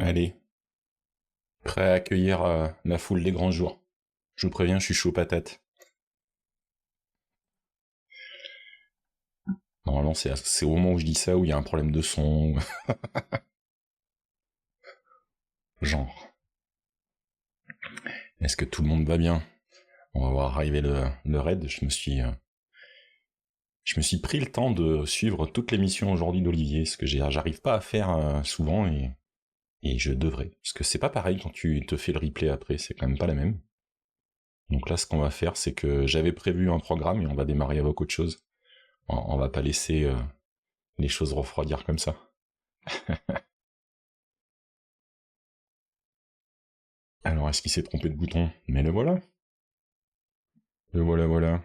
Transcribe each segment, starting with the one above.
Allez, prêt à accueillir la foule des grands jours. Je vous préviens, je suis chaud patate. Normalement, c'est au moment où je dis ça où il y a un problème de son. Genre, est-ce que tout le monde va bien? On va voir arriver le raid. Je me suis pris le temps de suivre toute l'émission aujourd'hui d'Olivier, ce que j'arrive pas à faire souvent et je devrais. Parce que c'est pas pareil quand tu te fais le replay après, c'est quand même pas la même. Donc là, ce qu'on va faire, c'est que j'avais prévu un programme et on va démarrer avec autre chose. On va pas laisser les choses refroidir comme ça. Alors, est-ce qu'il s'est trompé de bouton? Mais le voilà. Le voilà, voilà.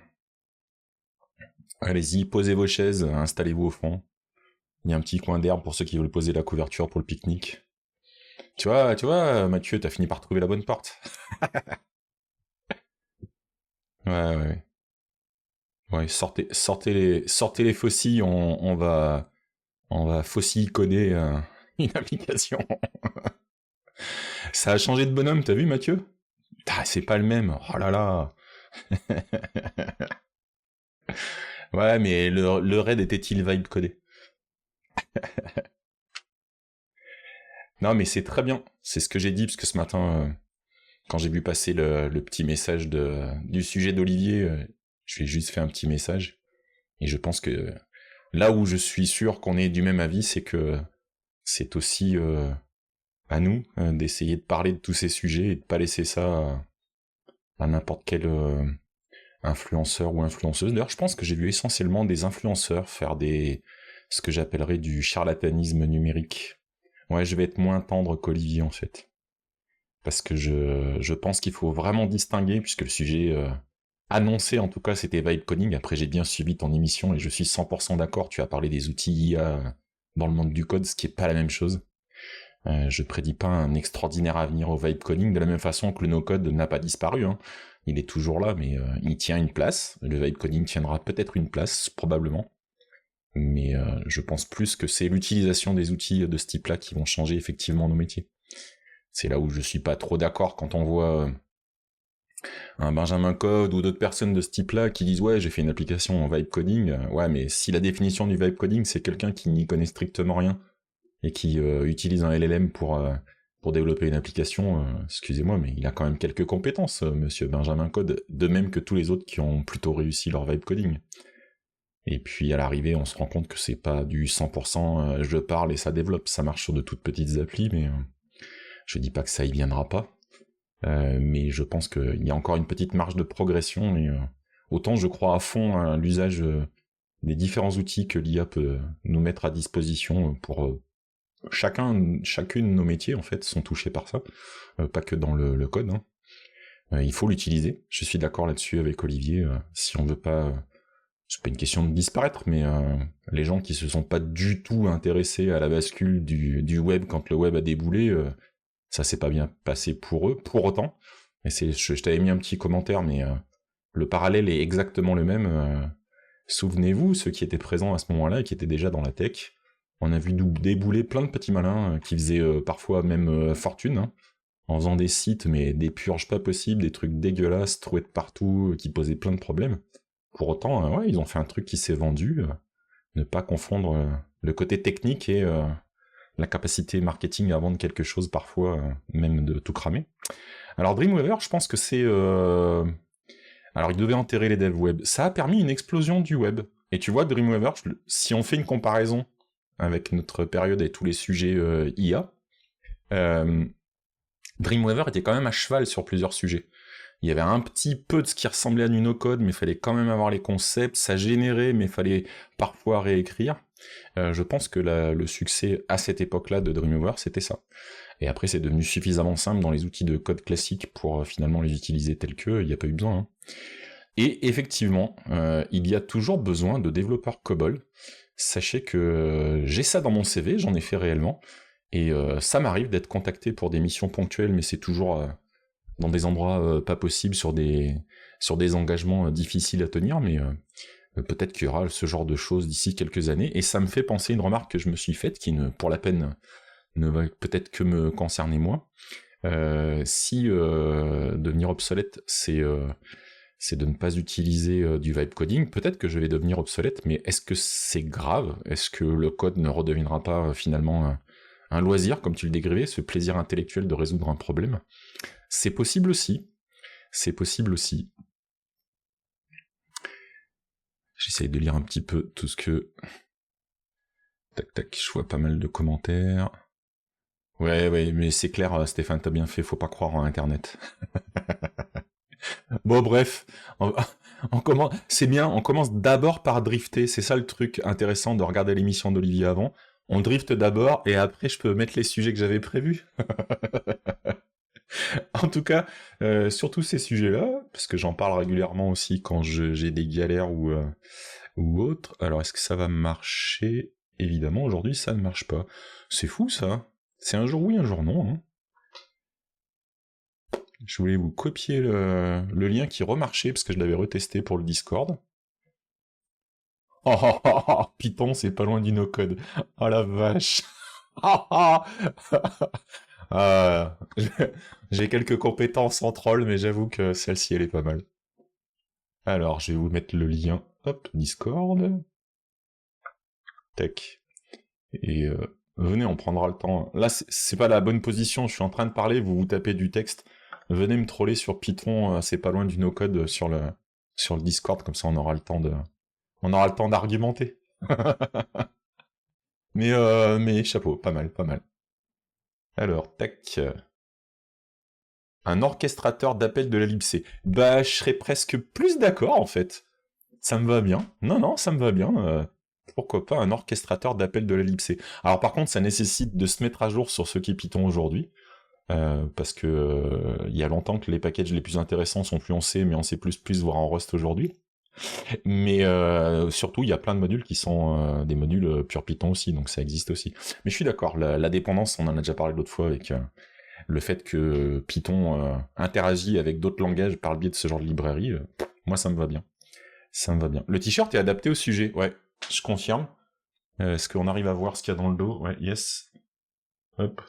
Allez-y, posez vos chaises, installez-vous au fond. Il y a un petit coin d'herbe pour ceux qui veulent poser la couverture pour le pique-nique. Tu vois, Mathieu, t'as fini par trouver la bonne porte. Ouais, ouais, ouais. Ouais, sortez les faucilles, on va faucille coder une application. Ça a changé de bonhomme, t'as vu, Mathieu? Ah, c'est pas le même. Oh là là. Ouais, mais le raid était-il vibe codé? Non, mais c'est très bien. C'est ce que j'ai dit, parce que ce matin, quand j'ai vu passer le petit message du sujet d'Olivier, je lui ai juste fait un petit message. Et je pense que là où je suis sûr qu'on est du même avis, c'est que c'est aussi à nous d'essayer de parler de tous ces sujets et de pas laisser ça à n'importe quel influenceur ou influenceuse. D'ailleurs, je pense que j'ai vu essentiellement des influenceurs faire ce que j'appellerais du charlatanisme numérique. Ouais, je vais être moins tendre qu'Olivier en fait. Parce que je pense qu'il faut vraiment distinguer, puisque le sujet annoncé en tout cas c'était vibe coding. Après j'ai bien suivi ton émission et je suis 100% d'accord, tu as parlé des outils IA dans le monde du code, ce qui est pas la même chose. Je prédis pas un extraordinaire avenir au vibe coding, de la même façon que le no-code n'a pas disparu. Hein. Il est toujours là, mais il tient une place. Le vibe coding tiendra peut-être une place, probablement. Mais je pense plus que c'est l'utilisation des outils de ce type-là qui vont changer effectivement nos métiers. C'est là où je suis pas trop d'accord quand on voit un Benjamin Code ou d'autres personnes de ce type-là qui disent ouais j'ai fait une application en vibe coding. Ouais, mais si la définition du vibe coding c'est quelqu'un qui n'y connaît strictement rien et qui utilise un LLM pour développer une application, excusez-moi, mais il a quand même quelques compétences, monsieur Benjamin Code, de même que tous les autres qui ont plutôt réussi leur vibe coding. Et puis à l'arrivée, on se rend compte que c'est pas du 100% je parle et ça développe, ça marche sur de toutes petites applis, mais je dis pas que ça y viendra pas. Mais je pense qu'il y a encore une petite marge de progression, et autant je crois à fond à l'usage des différents outils que l'IA peut nous mettre à disposition pour chacune de nos métiers en fait sont touchés par ça, pas que dans le code. Hein. Il faut l'utiliser. Je suis d'accord là-dessus avec Olivier. Si on veut pas, c'est pas une question de disparaître, mais les gens qui se sont pas du tout intéressés à la bascule du web quand le web a déboulé, ça s'est pas bien passé pour eux. Pour autant, et je t'avais mis un petit commentaire, mais le parallèle est exactement le même. Souvenez-vous, ceux qui étaient présents à ce moment-là et qui étaient déjà dans la tech, on a vu débouler plein de petits malins qui faisaient parfois même fortune, hein, en faisant des sites, mais des purges pas possibles, des trucs dégueulasses, troués de partout, qui posaient plein de problèmes. Pour autant, ouais, ils ont fait un truc qui s'est vendu. Ne pas confondre le côté technique et la capacité marketing à vendre quelque chose, parfois même de tout cramer. Alors Dreamweaver, je pense que c'est... Alors il devait enterrer les devs web. Ça a permis une explosion du web. Et tu vois, Dreamweaver, si on fait une comparaison avec notre période et tous les sujets IA, Dreamweaver était quand même à cheval sur plusieurs sujets. Il y avait un petit peu de ce qui ressemblait à du no-code, mais il fallait quand même avoir les concepts, ça générait, mais il fallait parfois réécrire. Je pense que le succès à cette époque-là de Dreamweaver, c'était ça. Et après, c'est devenu suffisamment simple dans les outils de code classiques pour finalement les utiliser tels que, il n'y a pas eu besoin. Hein. Et effectivement, il y a toujours besoin de développeurs COBOL. Sachez que j'ai ça dans mon CV, j'en ai fait réellement, et ça m'arrive d'être contacté pour des missions ponctuelles, mais c'est toujours dans des endroits pas possibles, sur des engagements difficiles à tenir, mais peut-être qu'il y aura ce genre de choses d'ici quelques années, et ça me fait penser à une remarque que je me suis faite, qui, pour la peine, ne va peut-être que me concerner moi. Si devenir obsolète, c'est de ne pas utiliser du vibe coding, peut-être que je vais devenir obsolète, mais est-ce que c'est grave? Est-ce que le code ne redeviendra pas finalement un loisir, comme tu le décrivais, ce plaisir intellectuel de résoudre un problème? C'est possible aussi. C'est possible aussi. J'essaye de lire un petit peu tout ce que... Tac, tac, je vois pas mal de commentaires. Ouais, mais c'est clair, Stéphane, t'as bien fait, faut pas croire en Internet. Bon, bref, on commence... c'est bien, on commence d'abord par drifter, c'est ça le truc intéressant de regarder l'émission d'Olivier avant. On drifte d'abord, et après je peux mettre les sujets que j'avais prévus. En tout cas, sur tous ces sujets-là, parce que j'en parle régulièrement aussi quand j'ai des galères ou autres. Alors, est-ce que ça va marcher? Évidemment, aujourd'hui, ça ne marche pas. C'est fou, ça. C'est un jour oui, un jour non. Hein. Je voulais vous copier le lien qui remarchait, parce que je l'avais retesté pour le Discord. Oh, Python, c'est pas loin du no-code. Oh la vache. Ah, j'ai quelques compétences en troll, mais j'avoue que celle-ci, elle est pas mal. Alors, je vais vous mettre le lien. Hop, Discord. Tac. Et venez, on prendra le temps. Là, c'est pas la bonne position, je suis en train de parler, vous vous tapez du texte. Venez me troller sur Python, c'est pas loin du no-code sur le Discord, comme ça on aura le temps d'argumenter. mais chapeau, pas mal, pas mal. Alors, tac. Un orchestrateur d'appel de l'ellipsé. Bah, je serais presque plus d'accord, en fait. Ça me va bien. Non, ça me va bien. Pourquoi pas un orchestrateur d'appel de l'ellipsé. Alors par contre, ça nécessite de se mettre à jour sur ce qu'est Python aujourd'hui. Parce que il y a longtemps que les packages les plus intéressants sont plus en C, mais en C++, voire en Rust aujourd'hui. Mais surtout, il y a plein de modules qui sont des modules pure Python aussi, donc ça existe aussi. Mais je suis d'accord, la dépendance, on en a déjà parlé l'autre fois avec le fait que Python interagit avec d'autres langages par le biais de ce genre de librairie, moi ça me va bien. Ça me va bien. Le t-shirt est adapté au sujet, ouais, je confirme. Est-ce qu'on arrive à voir ce qu'il y a dans le dos? Ouais, yes. Hop.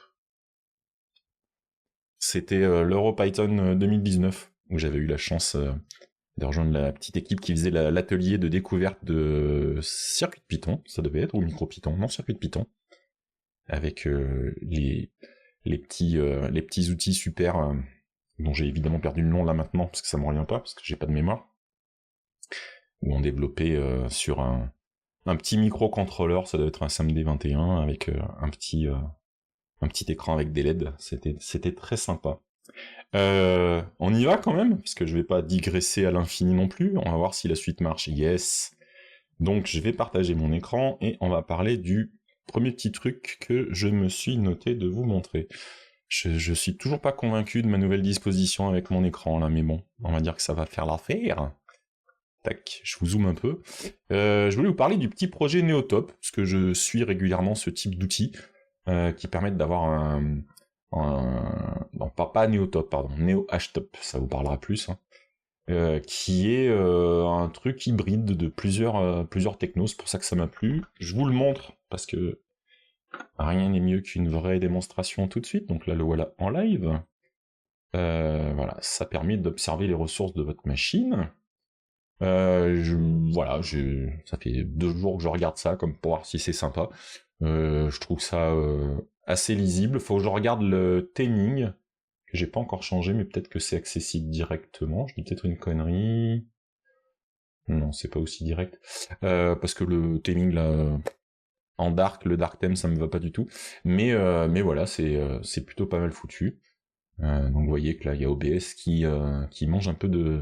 C'était l'EuroPython 2019, où j'avais eu la chance de rejoindre la petite équipe qui faisait l'atelier de découverte de circuit de Python, ça devait être, ou micro Python, non, circuit de Python, avec les petits outils super, dont j'ai évidemment perdu le nom là maintenant, parce que ça me revient pas, parce que j'ai pas de mémoire, où on développait sur un petit microcontrôleur, ça doit être un SAMD 21, avec un petit écran avec des LED, c'était très sympa. On y va quand même, parce que je vais pas digresser à l'infini non plus, on va voir si la suite marche, yes. Donc je vais partager mon écran, et on va parler du premier petit truc que je me suis noté de vous montrer. Je suis toujours pas convaincu de ma nouvelle disposition avec mon écran là, mais bon, on va dire que ça va faire l'affaire. Tac, je vous zoome un peu. Je voulais vous parler du petit projet Neotop, parce que je suis régulièrement ce type d'outils qui permettent d'avoir non, pas Neotop, pardon, Neo-Htop, ça vous parlera plus, hein. Qui est un truc hybride de plusieurs technos, c'est pour ça que ça m'a plu. Je vous le montre, parce que rien n'est mieux qu'une vraie démonstration tout de suite, donc là le voilà en live. Voilà, ça permet d'observer les ressources de votre machine. Voilà, ça fait 2 jours que je regarde ça, comme pour voir si c'est sympa. Je trouve ça assez lisible. Faut que je regarde le theming, que j'ai pas encore changé, mais peut-être que c'est accessible directement. Je dis peut-être une connerie. Non, c'est pas aussi direct. Parce que le theming, là, en dark, le dark theme, ça me va pas du tout. Mais voilà, c'est plutôt pas mal foutu. Donc vous voyez que là, il y a OBS qui mange un peu de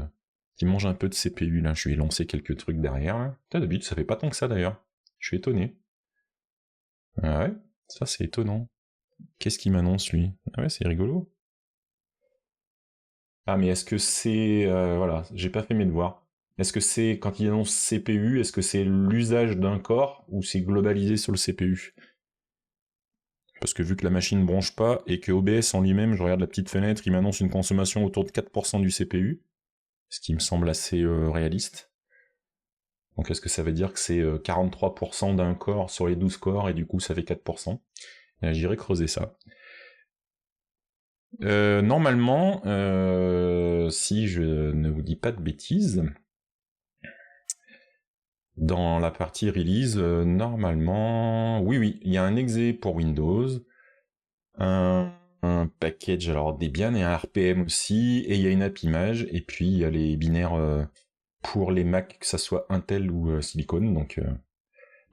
CPU, là. Je vais lancer quelques trucs derrière. D'habitude, ça fait pas tant que ça, d'ailleurs. Je suis étonné. Ah ouais, ça c'est étonnant. Qu'est-ce qu'il m'annonce, lui? Ah ouais, c'est rigolo. Ah, mais est-ce que c'est... voilà, j'ai pas fait mes devoirs. Est-ce que c'est, quand il annonce CPU, est-ce que c'est l'usage d'un corps, ou c'est globalisé sur le CPU? Parce que vu que la machine ne bronche pas, et que OBS en lui-même, je regarde la petite fenêtre, il m'annonce une consommation autour de 4% du CPU, ce qui me semble assez réaliste. Donc est-ce que ça veut dire que c'est 43% d'un corps sur les 12 corps, et du coup ça fait 4%? J'irai creuser ça. Normalement, si je ne vous dis pas de bêtises, dans la partie release, normalement, oui, il y a un exe pour Windows, un package, alors Debian et un RPM aussi, et il y a une app image, et puis il y a les binaires pour les Mac, que ça soit Intel ou Silicon,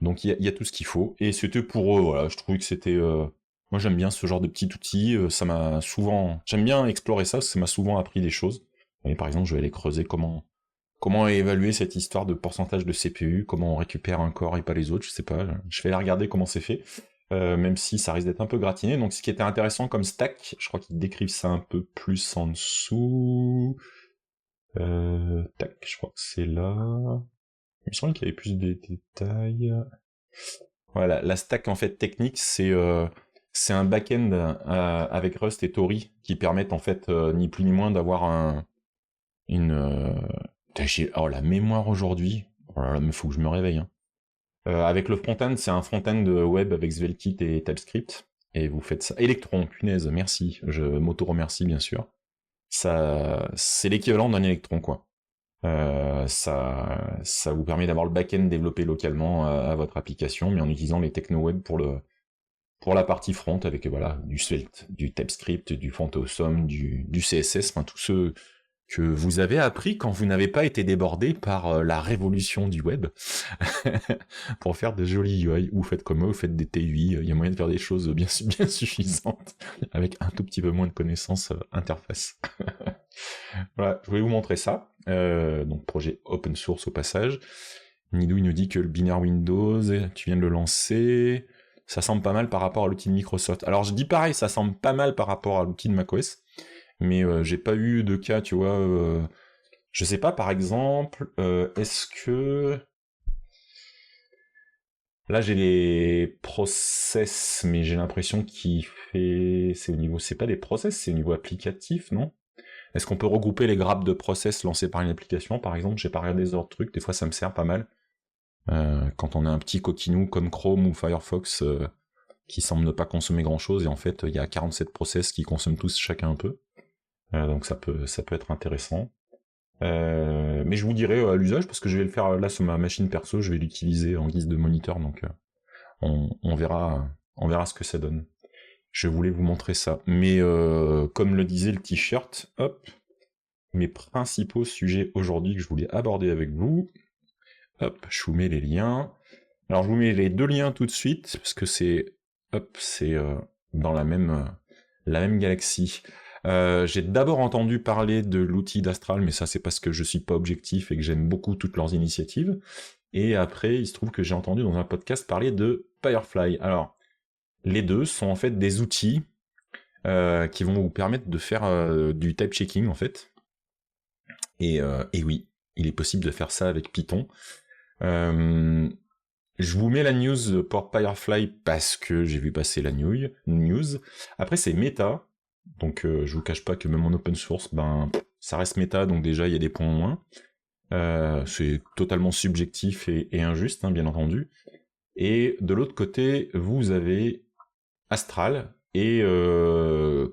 donc il y a tout ce qu'il faut, et c'était pour eux, voilà, je trouvais que c'était... Moi j'aime bien ce genre de petit outil, ça m'a souvent... J'aime bien explorer ça, parce que ça m'a souvent appris des choses. Et par exemple, je vais aller creuser comment évaluer cette histoire de pourcentage de CPU, comment on récupère un corps et pas les autres, je sais pas, je vais aller regarder comment c'est fait, même si ça risque d'être un peu gratiné. Donc ce qui était intéressant comme stack, je crois qu'ils décrivent ça un peu plus en dessous... tac, je crois que c'est là... Il me semble qu'il y avait plus de détails... Voilà, la stack en fait technique, c'est un back-end avec Rust et Tori qui permettent en fait ni plus ni moins d'avoir une oh la mémoire aujourd'hui. Oh là là, mais faut que je me réveille. Hein. Avec le front-end, c'est un front-end web avec Svelte et TypeScript et vous faites ça. Electron, punaise, merci. Je m'auto-remercie bien sûr. Ça, c'est l'équivalent d'un Electron quoi. Ça vous permet d'avoir le back-end développé localement à votre application, mais en utilisant les techno web pour la partie front avec voilà du Svelte, du TypeScript, du FrontAwesome, du CSS, enfin tous ceux que vous avez appris quand vous n'avez pas été débordé par la révolution du web pour faire de jolis UI, ou faites comme moi, vous faites des TUI, il y a moyen de faire des choses bien suffisantes avec un tout petit peu moins de connaissances interface. Voilà, je voulais vous montrer ça. Donc projet open source au passage. Nidou il nous dit que le binaire Windows, tu viens de le lancer, ça semble pas mal par rapport à l'outil de Microsoft. Alors je dis pareil, ça semble pas mal par rapport à l'outil de macOS, mais j'ai pas eu de cas, tu vois. Je sais pas, par exemple, est-ce que... Là j'ai les process, mais j'ai l'impression qu'il fait... C'est au niveau... C'est pas des process, c'est au niveau applicatif, non? Est-ce qu'on peut regrouper les grappes de process lancées par une application, par exemple? J'ai pas regardé les autres trucs, des fois ça me sert pas mal. Quand on a un petit coquinou comme Chrome ou Firefox qui semble ne pas consommer grand chose, et en fait il y a 47 process qui consomment tous chacun un peu. Donc ça peut être intéressant. Mais je vous dirai à l'usage, parce que je vais le faire là sur ma machine perso, je vais l'utiliser en guise de moniteur, donc on verra ce que ça donne. Je voulais vous montrer ça. Mais comme le disait le t-shirt, hop, mes principaux sujets aujourd'hui que je voulais aborder avec vous. Hop, je vous mets les liens. Alors je vous mets les deux liens tout de suite, parce que c'est dans la même galaxie. J'ai d'abord entendu parler de l'outil d'Astral, mais ça c'est parce que je suis pas objectif et que j'aime beaucoup toutes leurs initiatives. Et après, il se trouve que j'ai entendu dans un podcast parler de Firefly. Alors, les deux sont en fait des outils qui vont vous permettre de faire du type checking en fait. Et oui, il est possible de faire ça avec Python. Je vous mets la news pour Firefly parce que j'ai vu passer la news. Après, c'est méta. Donc, je vous cache pas que même en open source, ça reste méta, donc déjà, il y a des points en moins. C'est totalement subjectif et injuste, hein, bien entendu. Et de l'autre côté, vous avez Astral, et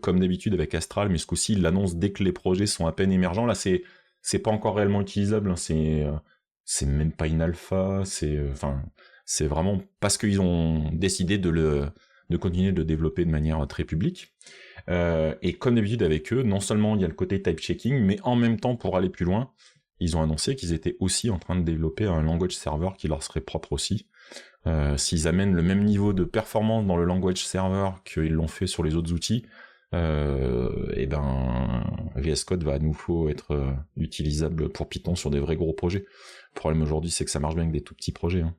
comme d'habitude avec Astral, mais ce coup-ci, il l'annonce dès que les projets sont à peine émergents. Là, c'est pas encore réellement utilisable, hein, c'est même pas une alpha, c'est vraiment parce qu'ils ont décidé de continuer de développer de manière très publique. Et comme d'habitude avec eux, non seulement il y a le côté type checking, mais en même temps, pour aller plus loin, ils ont annoncé qu'ils étaient aussi en train de développer un language server qui leur serait propre aussi. S'ils amènent le même niveau de performance dans le language server qu'ils l'ont fait sur les autres outils, et VS Code va à nouveau être utilisable pour Python sur des vrais gros projets. Le problème aujourd'hui, c'est que ça marche bien avec des tout petits projets. Hein.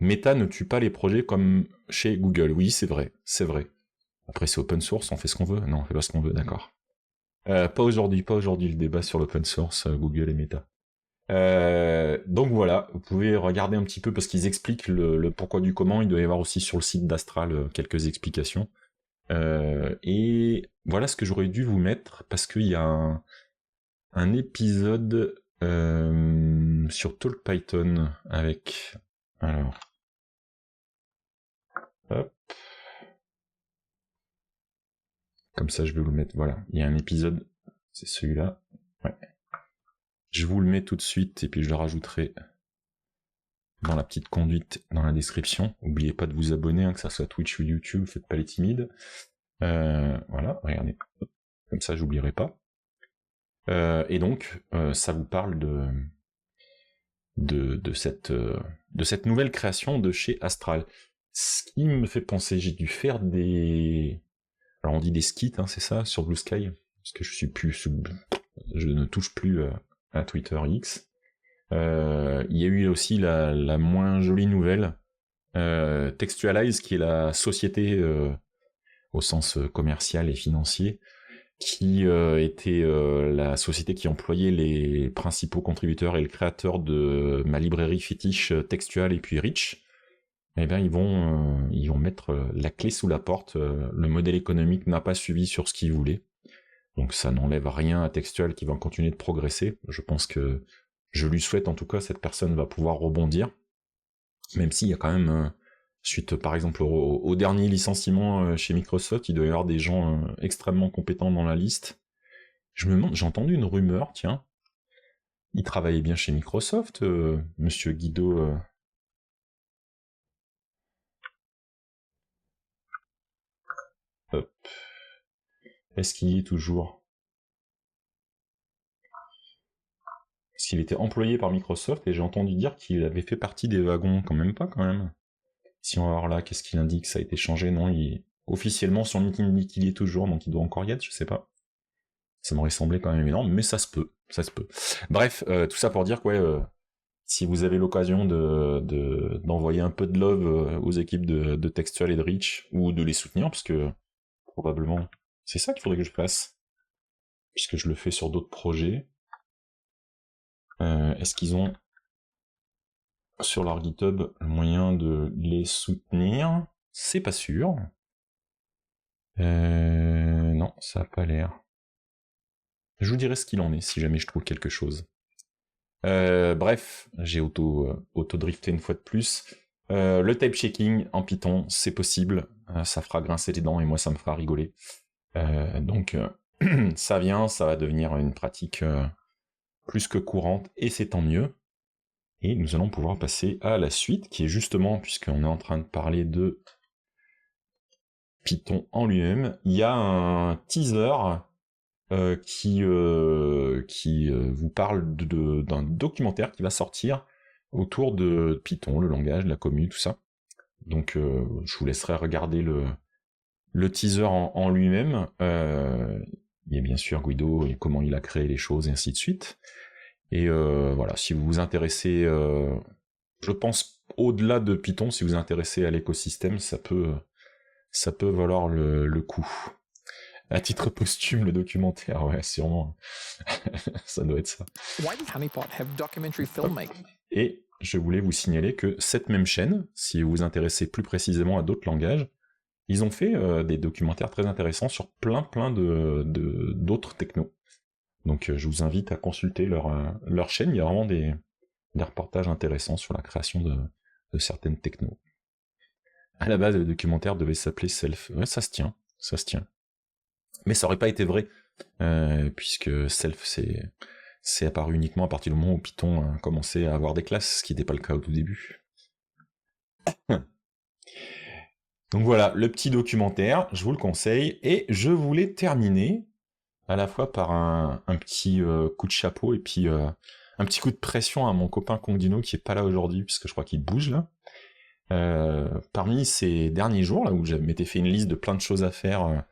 Meta ne tue pas les projets comme chez Google. Oui, c'est vrai, c'est vrai. Après, c'est open source, on fait ce qu'on veut. Non, on fait pas ce qu'on veut, d'accord. Pas aujourd'hui le débat sur l'open source, Google et Meta. Donc voilà, vous pouvez regarder un petit peu parce qu'ils expliquent le pourquoi du comment. Il doit y avoir aussi sur le site d'Astral quelques explications. Et voilà ce que j'aurais dû vous mettre parce qu'il y a un épisode sur TalkPython avec... Alors... Hop... Comme ça, je vais vous le mettre. Voilà, il y a un épisode, c'est celui-là. Ouais. Je vous le mets tout de suite et puis je le rajouterai dans la petite conduite dans la description. N'oubliez pas de vous abonner, hein, que ça soit Twitch ou YouTube, faites pas les timides. Voilà, regardez. Comme ça, j'oublierai pas. Et donc, ça vous parle de cette nouvelle création de chez Astral. Ce qui me fait penser, j'ai dû faire des... Alors on dit des skits, hein, c'est ça, sur Blue Sky, parce que je ne touche plus à Twitter X. Il y a eu aussi la moins jolie nouvelle, Textualize, qui est la société au sens commercial et financier, qui était la société qui employait les principaux contributeurs et le créateur de ma librairie fétiche Textual et puis Rich. Eh bien, ils vont mettre la clé sous la porte. Le modèle économique n'a pas suivi sur ce qu'ils voulaient. Donc ça n'enlève rien à Textual qui va continuer de progresser. Je pense que, je lui souhaite en tout cas, cette personne va pouvoir rebondir. Même s'il y a quand même, suite par exemple au dernier licenciement chez Microsoft, il doit y avoir des gens extrêmement compétents dans la liste. Je me demande, j'ai entendu une rumeur, tiens. Il travaillait bien chez Microsoft, monsieur Guido... Hop. Est-ce qu'il y est toujours? Parce qu'il était employé par Microsoft et j'ai entendu dire qu'il avait fait partie des wagons, quand même pas, quand même. Si on va voir là, qu'est-ce qu'il indique? Ça a été changé? Non, officiellement sur LinkedIn il dit qu'il y est toujours, donc il doit encore y être, je sais pas. Ça m'aurait semblé quand même énorme, mais ça se peut, ça se peut. Bref, tout ça pour dire que ouais, si vous avez l'occasion d'envoyer un peu de love aux équipes de Textual et de Reach, ou de les soutenir, parce que probablement c'est ça qu'il faudrait que je fasse, puisque je le fais sur d'autres projets. Est-ce qu'ils ont sur leur GitHub le moyen de les soutenir? C'est pas sûr. Non, ça a pas l'air. Je vous dirai ce qu'il en est, si jamais je trouve quelque chose. Bref, j'ai auto-drifté une fois de plus. Le type checking en Python, c'est possible. Ça fera grincer les dents et moi ça me fera rigoler. Donc ça va devenir une pratique plus que courante et c'est tant mieux. Et nous allons pouvoir passer à la suite, qui est justement, puisqu'on est en train de parler de Python en lui-même, il y a un teaser qui vous parle d'un documentaire qui va sortir autour de Python, le langage, la commu, tout ça. Donc je vous laisserai regarder le teaser en lui-même. Il y a bien sûr Guido et comment il a créé les choses et ainsi de suite. Et voilà, si vous vous intéressez, je pense au-delà de Python, si vous vous intéressez à l'écosystème, ça peut valoir le coup. À titre posthume, le documentaire, ouais, sûrement. Ça doit être ça. Et je voulais vous signaler que cette même chaîne, si vous vous intéressez plus précisément à d'autres langages, ils ont fait des documentaires très intéressants sur plein d'autres technos. Donc je vous invite à consulter leur chaîne, il y a vraiment des reportages intéressants sur la création de certaines technos. À la base, le documentaire devait s'appeler Self. Ouais, ça se tient. Mais ça aurait pas été vrai, puisque Self, c'est apparu uniquement à partir du moment où Python a commencé à avoir des classes, ce qui n'était pas le cas au tout début. Donc voilà, le petit documentaire, je vous le conseille, et je voulais terminer à la fois par un petit coup de chapeau, et puis un petit coup de pression à mon copain Kongdino, qui est pas là aujourd'hui, puisque je crois qu'il bouge là. Parmi ces derniers jours, là où je m'étais fait une liste de plein de choses à faire,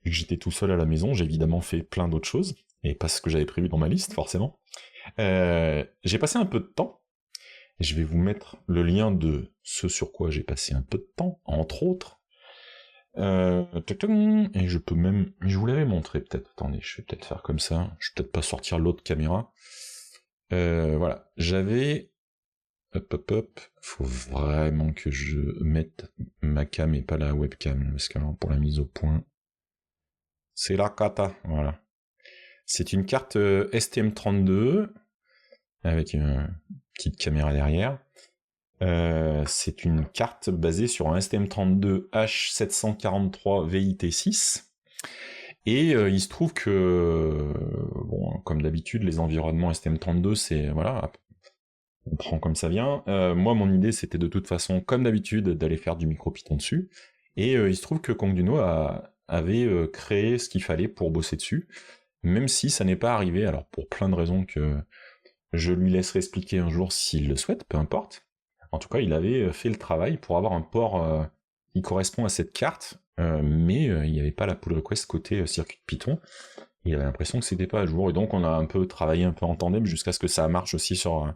vu que j'étais tout seul à la maison, j'ai évidemment fait plein d'autres choses, et pas ce que j'avais prévu dans ma liste, forcément. J'ai passé un peu de temps, et je vais vous mettre le lien de ce sur quoi j'ai passé un peu de temps, entre autres. Et je peux même... Je vous l'avais montré, peut-être. Attendez, je vais peut-être faire comme ça. Je vais peut-être pas sortir l'autre caméra. Voilà. J'avais... Hop. Faut vraiment que je mette ma cam et pas la webcam, parce que pour la mise au point... C'est la cata, voilà. C'est une carte STM32, avec une petite caméra derrière. C'est une carte basée sur un STM32H743 VIT6, Et il se trouve que, bon, comme d'habitude, les environnements STM32, c'est, voilà, on prend comme ça vient. Moi, mon idée, c'était de toute façon, comme d'habitude, d'aller faire du micro-Python dessus. Et il se trouve que Kongduno avait créé ce qu'il fallait pour bosser dessus, même si ça n'est pas arrivé, alors pour plein de raisons que je lui laisserai expliquer un jour s'il le souhaite, peu importe. En tout cas, il avait fait le travail pour avoir un port qui correspond à cette carte, mais il n'y avait pas la pull request côté circuit Python. Il avait l'impression que c'était pas à jour, et donc on a un peu travaillé un peu en tandem jusqu'à ce que ça marche aussi sur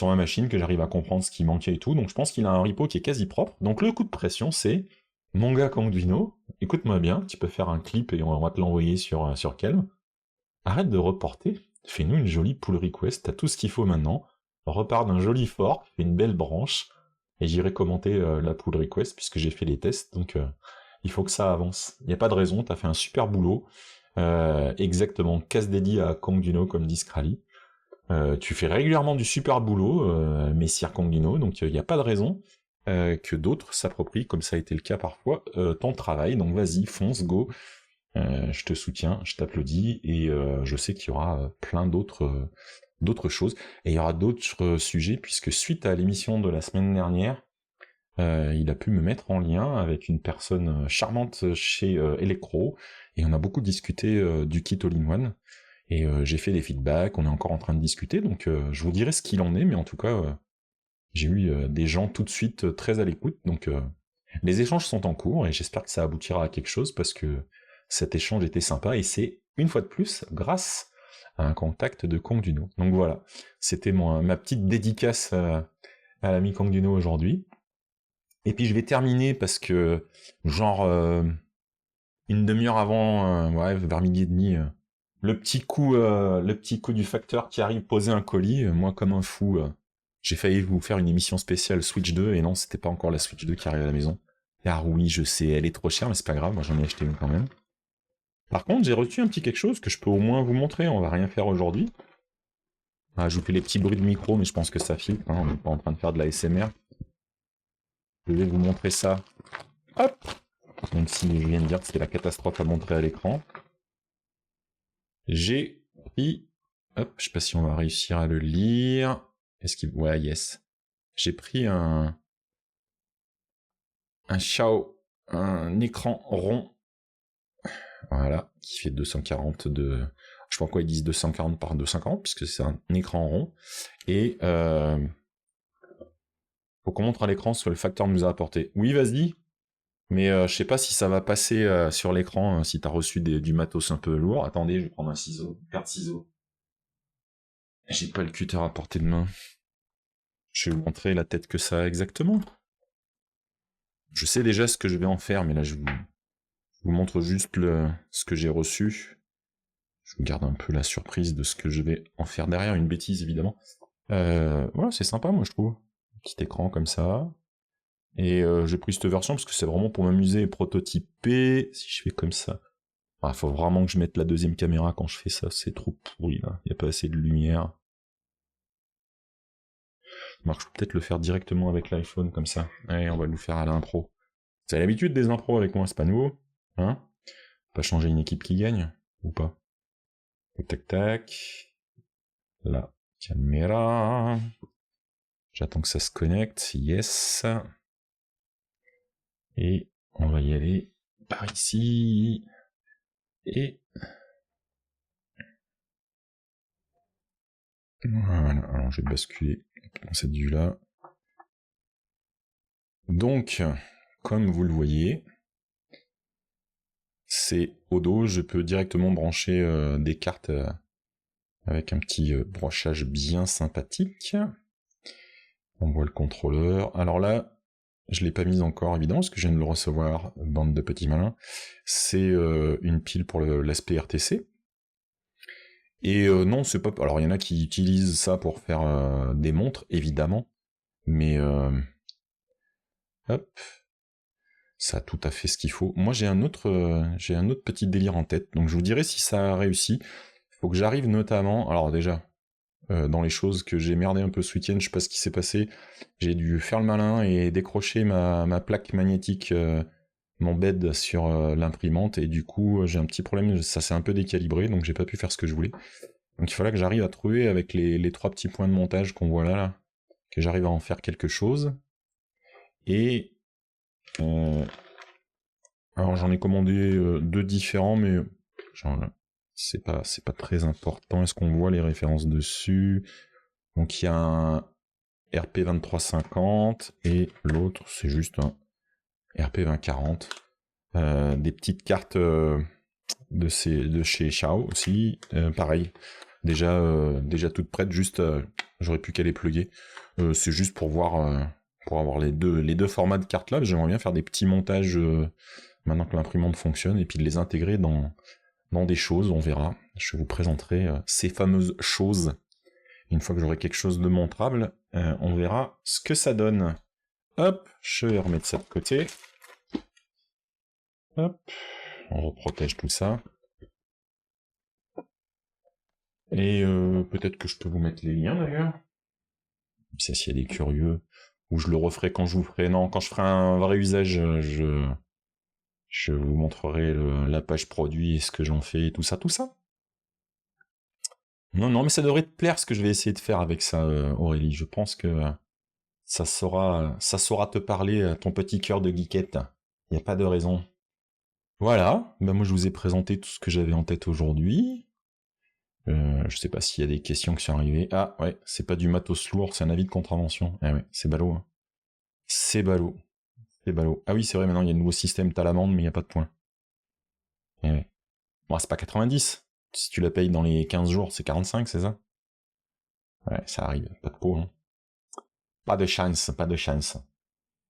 ma machine, que j'arrive à comprendre ce qui manquait et tout. Donc je pense qu'il a un repo qui est quasi propre. Donc le coup de pression, c'est mon gars Kongduno, écoute-moi bien, tu peux faire un clip et on va te l'envoyer sur Kelm. Arrête de reporter, fais-nous une jolie pull request, t'as tout ce qu'il faut maintenant. Repars d'un joli fork, fais une belle branche, et j'irai commenter la pull request puisque j'ai fait les tests, donc il faut que ça avance. Il n'y a pas de raison, t'as fait un super boulot. Exactement, casse dédié à Kongduno comme dit Scrally. Tu fais régulièrement du super boulot, Messire Kongduno, donc il n'y a pas de raison que d'autres s'approprient, comme ça a été le cas parfois, ton travail. Donc vas-y, fonce, go. Je te soutiens, je t'applaudis, et je sais qu'il y aura plein d'autres choses, et il y aura d'autres sujets, puisque suite à l'émission de la semaine dernière, il a pu me mettre en lien avec une personne charmante chez Electro, et on a beaucoup discuté du kit All-in-One, et j'ai fait des feedbacks, on est encore en train de discuter, donc je vous dirai ce qu'il en est, mais en tout cas, j'ai eu des gens tout de suite très à l'écoute, donc les échanges sont en cours, et j'espère que ça aboutira à quelque chose, parce que cet échange était sympa, et c'est, une fois de plus, grâce à un contact de Kongduno. Donc voilà, c'était ma petite dédicace à l'ami Kongduno aujourd'hui. Et puis je vais terminer, parce que, genre, une demi-heure avant, ouais, vers midi et demi, le petit coup du facteur qui arrive poser un colis, moi comme un fou, j'ai failli vous faire une émission spéciale Switch 2, et non, c'était pas encore la Switch 2 qui arrive à la maison. Car oui, je sais, elle est trop chère, mais c'est pas grave, moi j'en ai acheté une quand même. Par contre, j'ai reçu un petit quelque chose que je peux au moins vous montrer, on va rien faire aujourd'hui. Ah, je vous fais les petits bruits de micro, mais je pense que ça filtre, hein, on n'est pas en train de faire de la SMR. Je vais vous montrer ça. Hop! Même si je viens de dire que c'était la catastrophe à montrer à l'écran. J'ai pris... Hop, je sais pas si on va réussir à le lire. Est-ce qu'il... Ouais, yes. J'ai pris un écran rond. Voilà, qui fait 240 de... Je sais pas pourquoi ils disent 240 par 240, puisque c'est un écran rond. Et faut qu'on montre à l'écran ce que le facteur nous a apporté. Oui, vas-y. Mais je sais pas si ça va passer sur l'écran, si t'as reçu du matos un peu lourd. Attendez, je vais prendre un ciseau, une carte ciseau. J'ai pas le cutter à portée de main. Je vais vous montrer la tête que ça a exactement. Je sais déjà ce que je vais en faire, mais là je vous montre juste ce que j'ai reçu. Je vous garde un peu la surprise de ce que je vais en faire derrière, une bêtise évidemment. Voilà, c'est sympa moi je trouve. Petit écran comme ça. Et j'ai pris cette version parce que c'est vraiment pour m'amuser et prototyper. Si je fais comme ça. Ah, faut vraiment que je mette la deuxième caméra quand je fais ça, c'est trop pourri là. Il n'y a pas assez de lumière. Marc, je peux peut-être le faire directement avec l'iPhone comme ça. Allez, on va le faire à l'impro. Vous avez l'habitude des impros avec moi, c'est pas nouveau. Hein? Pas changer une équipe qui gagne, ou pas? Tac tac tac. La caméra. J'attends que ça se connecte. Yes. Et on va y aller par ici. Et... Voilà, alors je vais basculer dans cette vue-là. Donc, comme vous le voyez, c'est au dos, je peux directement brancher des cartes avec un petit brochage bien sympathique. On voit le contrôleur. Alors là, je l'ai pas mis encore évidemment parce que je viens de le recevoir, bande de petits malins. C'est une pile pour l'aspect RTC. Et non, c'est pas... Alors il y en a qui utilisent ça pour faire des montres, évidemment. Mais... Hop. Ça a tout à fait ce qu'il faut. Moi j'ai un autre petit délire en tête. Donc je vous dirai si ça a réussi. Faut que j'arrive notamment... Alors déjà... dans les choses que j'ai merdé un peu ce week-end, je sais pas ce qui s'est passé, j'ai dû faire le malin et décrocher ma plaque magnétique bed sur l'imprimante, et du coup j'ai un petit problème, ça s'est un peu décalibré, donc j'ai pas pu faire ce que je voulais. Donc il fallait que j'arrive à trouver avec les 3 petits points de montage qu'on voit là, que j'arrive à en faire quelque chose. Et alors j'en ai commandé 2 différents, mais c'est pas très important. Est-ce qu'on voit les références dessus? Donc il y a un RP2350 et l'autre c'est juste un RP2040. Des petites cartes de chez Xiao aussi, pareil. Déjà toutes prêtes, juste j'aurais pu qu'à les plugger. C'est juste pour voir, pour avoir les deux formats de cartes là. J'aimerais bien faire des petits montages maintenant que l'imprimante fonctionne, et puis de les intégrer dans des choses, on verra. Je vous présenterai ces fameuses choses. Une fois que j'aurai quelque chose de montrable, on verra ce que ça donne. Hop, je vais remettre ça de côté. Hop, on reprotège tout ça. Et peut-être que je peux vous mettre les liens d'ailleurs. Ça, s'il y a des curieux, ou je le referai quand je vous ferai. Non, quand je ferai un vrai usage, je vous montrerai la page produit et ce que j'en fais et tout ça, tout ça. Non, mais ça devrait te plaire ce que je vais essayer de faire avec ça, Aurélie. Je pense que ça saura te parler à ton petit cœur de geekette. Il n'y a pas de raison. Voilà, ben moi je vous ai présenté tout ce que j'avais en tête aujourd'hui. Je sais pas s'il y a des questions qui sont arrivées. Ah ouais, c'est pas du matos lourd, c'est un avis de contravention. Ah ouais, c'est ballot. Hein. C'est ballot. C'est ballot. Ah oui, c'est vrai, maintenant il y a le nouveau système, t'as l'amende, mais il n'y a pas de points. Eh ouais. Bon, c'est pas 90. Si tu la payes dans les 15 jours, c'est 45, c'est ça? Ouais, ça arrive, pas de pot. Hein. Pas de chance, pas de chance.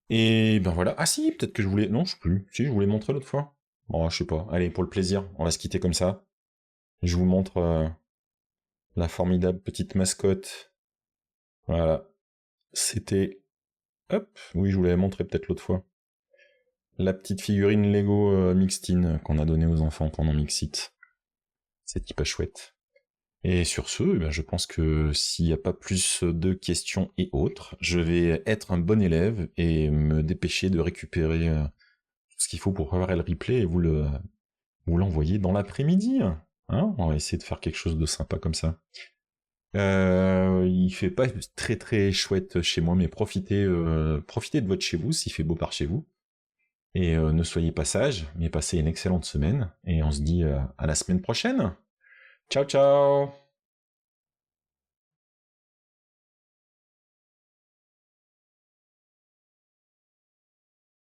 Et ben voilà. Ah si, peut-être que je voulais... Non, je sais plus. Si, je voulais montrer l'autre fois. Bon, je sais pas. Allez, pour le plaisir, on va se quitter comme ça. Je vous montre la formidable petite mascotte. Voilà. C'était... Hop. Oui, je vous l'avais montré peut-être l'autre fois. La petite figurine Lego Mixtine qu'on a donnée aux enfants pendant Mixit. C'est hyper chouette. Et sur ce, eh ben, je pense que s'il n'y a pas plus de questions et autres, je vais être un bon élève et me dépêcher de récupérer tout ce qu'il faut pour préparer le replay et vous l'envoyer dans l'après-midi. Hein, on va essayer de faire quelque chose de sympa comme ça. Il fait pas très très chouette chez moi, mais profitez de votre chez vous s'il fait beau par chez vous. Et ne soyez pas sages, mais passez une excellente semaine. Et on se dit à la semaine prochaine. Ciao ciao!